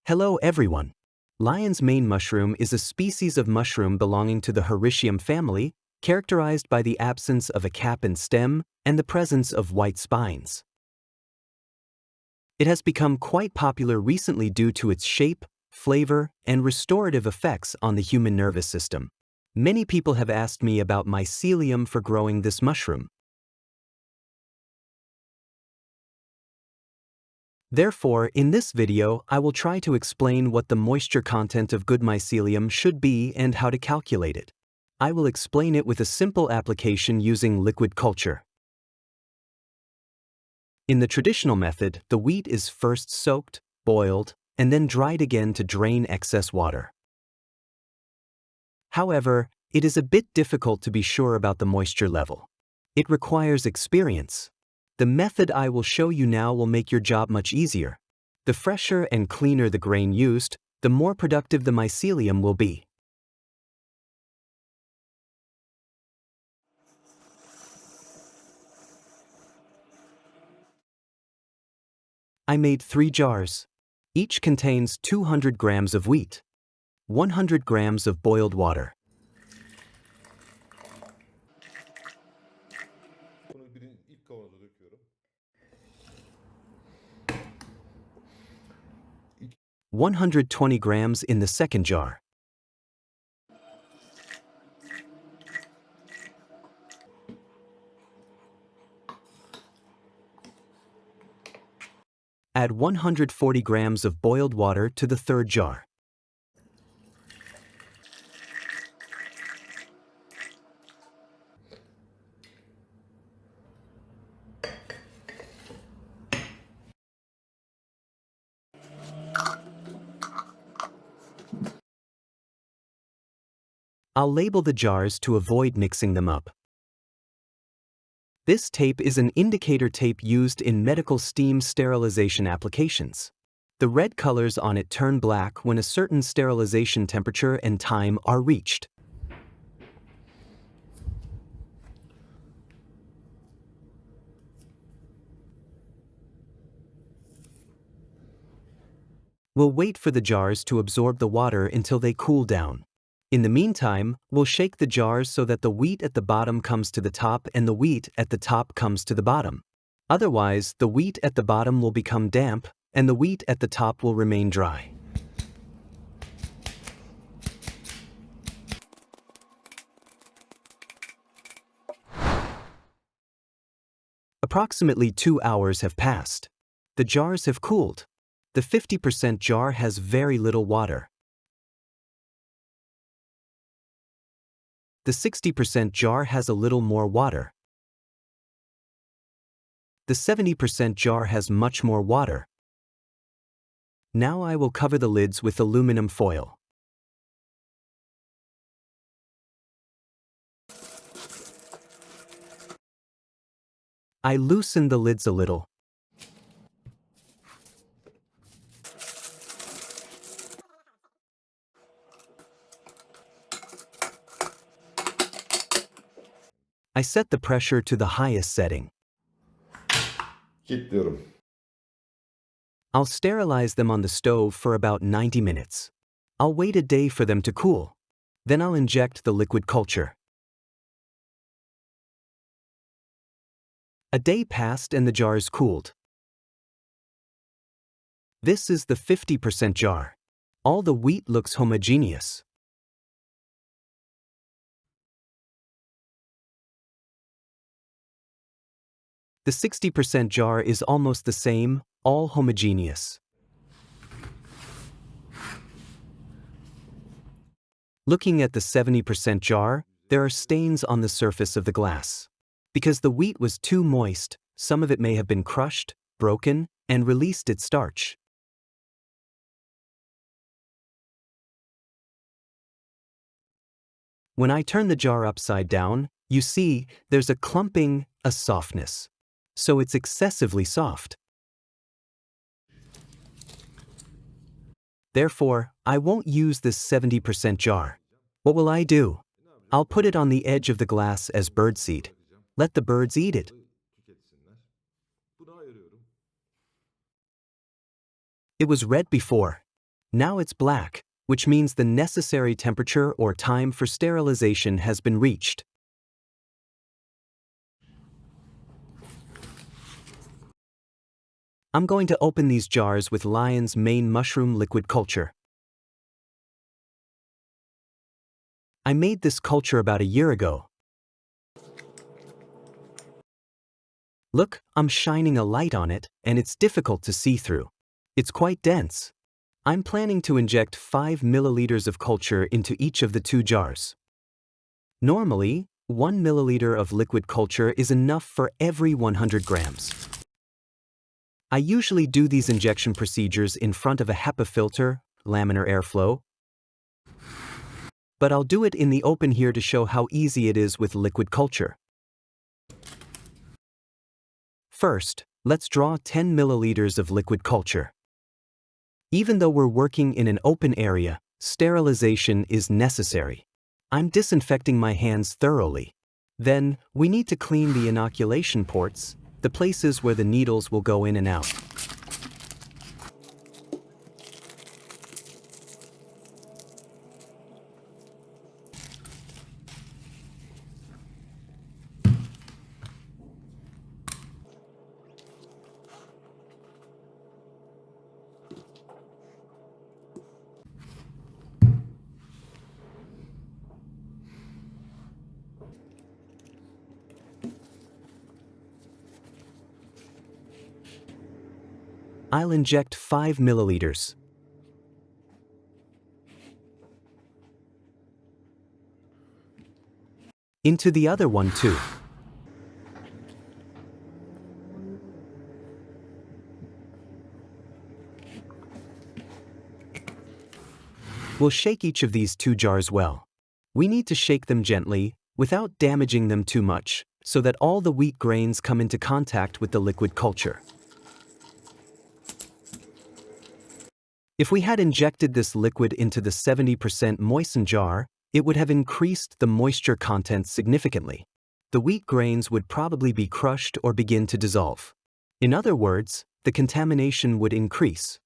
Hello everyone. Lion's mane mushroom is a species of mushroom belonging to the Hericium family, characterized by the absence of a cap and stem and the presence of white spines. It has become quite popular recently due to its shape, flavor, and restorative effects on the human nervous system. Many people have asked me about mycelium for growing this mushroom. Therefore, in this video, I will try to explain what the moisture content of good mycelium should be and how to calculate it. I will explain it with a simple application using liquid culture. In the traditional method, the wheat is first soaked, boiled, and then dried again to drain excess water. However, it is a bit difficult to be sure about the moisture level. It requires experience. The method I will show you now will make your job much easier. The fresher and cleaner the grain used, the more productive the mycelium will be. I made 3 jars. Each contains 200 grams of wheat, 100 grams of boiled water, 120 grams in the second jar. Add 140 grams of boiled water to the third jar. I'll label the jars to avoid mixing them up. This tape is an indicator tape used in medical steam sterilization applications. The red colors on it turn black when a certain sterilization temperature and time are reached. We'll wait for the jars to absorb the water until they cool down. In the meantime, we'll shake the jars so that the wheat at the bottom comes to the top and the wheat at the top comes to the bottom. Otherwise, the wheat at the bottom will become damp and the wheat at the top will remain dry. Approximately 2 hours have passed. The jars have cooled. The 50% jar has very little water. The 60% jar has a little more water. The 70% jar has much more water. Now I will cover the lids with aluminum foil. I loosen the lids a little. I set the pressure to the highest setting. Kilitliyorum. I'll sterilize them on the stove for about 90 minutes. I'll wait a day for them to cool. Then I'll inject the liquid culture. A day passed and the jars cooled. This is the 50% jar. All the wheat looks homogeneous. The 60% jar is almost the same, all homogeneous. Looking at the 70% jar, there are stains on the surface of the glass. Because the wheat was too moist, some of it may have been crushed, broken, and released its starch. When I turn the jar upside down, you see there's a clumping, a softness. So it's excessively soft. Therefore, I won't use this 70% jar. What will I do? I'll put it on the edge of the glass as birdseed. Let the birds eat it. It was red before. Now it's black, which means the necessary temperature or time for sterilization has been reached. I'm going to open these jars with lion's mane mushroom liquid culture. I made this culture about a year ago. Look, I'm shining a light on it, and it's difficult to see through. It's quite dense. I'm planning to inject 5 milliliters of culture into each of the 2 jars. Normally, 1 milliliter of liquid culture is enough for every 100 grams. I usually do these injection procedures in front of a HEPA filter, laminar airflow, but I'll do it in the open here to show how easy it is with liquid culture. First, let's draw 10 milliliters of liquid culture. Even though we're working in an open area, sterilization is necessary. I'm disinfecting my hands thoroughly. Then, we need to clean the inoculation ports, the places where the needles will go in and out. I'll inject 5 milliliters. Into the other one too. We'll shake each of these 2 jars well. We need to shake them gently, without damaging them too much, so that all the wheat grains come into contact with the liquid culture. If we had injected this liquid into the 70% moistened jar, it would have increased the moisture content significantly. The wheat grains would probably be crushed or begin to dissolve. In other words, the contamination would increase.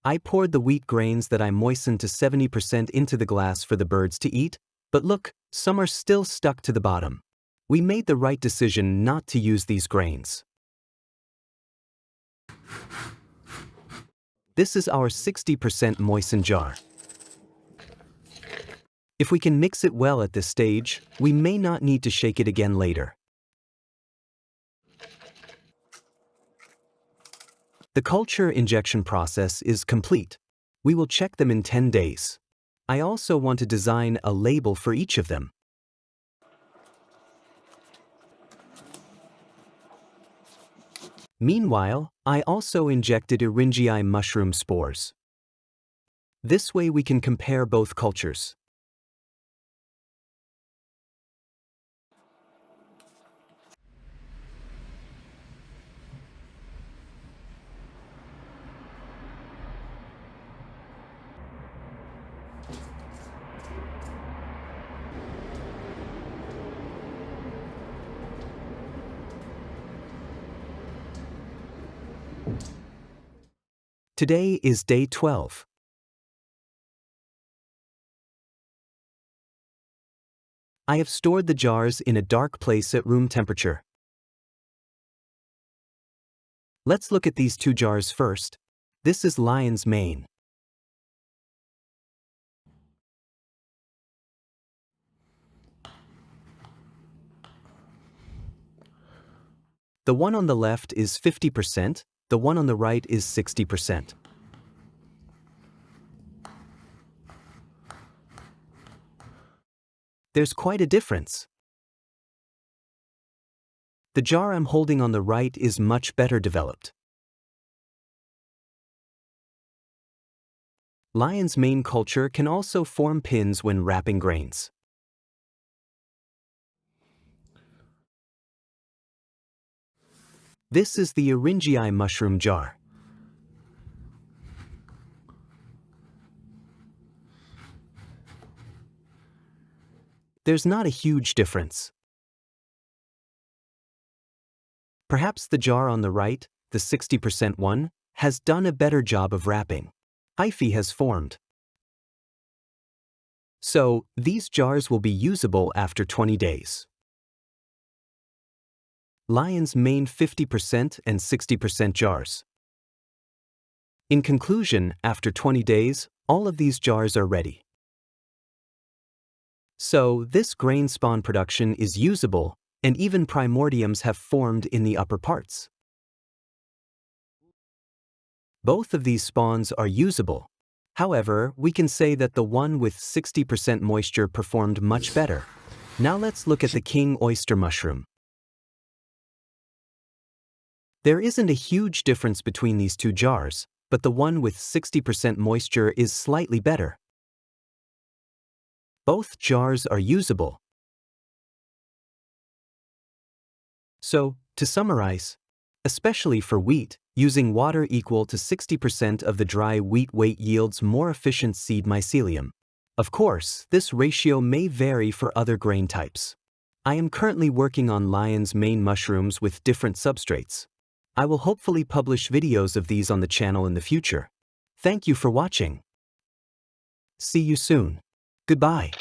I poured the wheat grains that I moistened to 70% into the glass for the birds to eat, but look, some are still stuck to the bottom. We made the right decision not to use these grains. This is our 60% moistened jar. If we can mix it well at this stage, we may not need to shake it again later. The culture injection process is complete. We will check them in 10 days. I also want to design a label for each of them. Meanwhile, I also injected Erinaceus mushroom spores. This way we can compare both cultures. Today is day 12. I have stored the jars in a dark place at room temperature. Let's look at these 2 jars first. This is lion's mane. The one on the left is 50%, the one on the right is 60%. There's quite a difference. The jar I'm holding on the right is much better developed. Lion's mane culture can also form pins when wrapping grains. This is the Erinaceus mushroom jar. There's not a huge difference. Perhaps the jar on the right, the 60% one, has done a better job of wrapping. Hyphae has formed. So, these jars will be usable after 20 days. Lion's main 50% and 60% jars. In conclusion, after 20 days, all of these jars are ready. So, this grain spawn production is usable, and even primordiums have formed in the upper parts. Both of these spawns are usable. However, we can say that the one with 60% moisture performed much better. Now let's look at the king oyster mushroom. There isn't a huge difference between these two jars, but the one with 60% moisture is slightly better. Both jars are usable. So, to summarize, especially for wheat, using water equal to 60% of the dry wheat weight yields more efficient seed mycelium. Of course, this ratio may vary for other grain types. I am currently working on lion's mane mushrooms with different substrates. I will hopefully publish videos of these on the channel in the future. Thank you for watching. See you soon. Goodbye.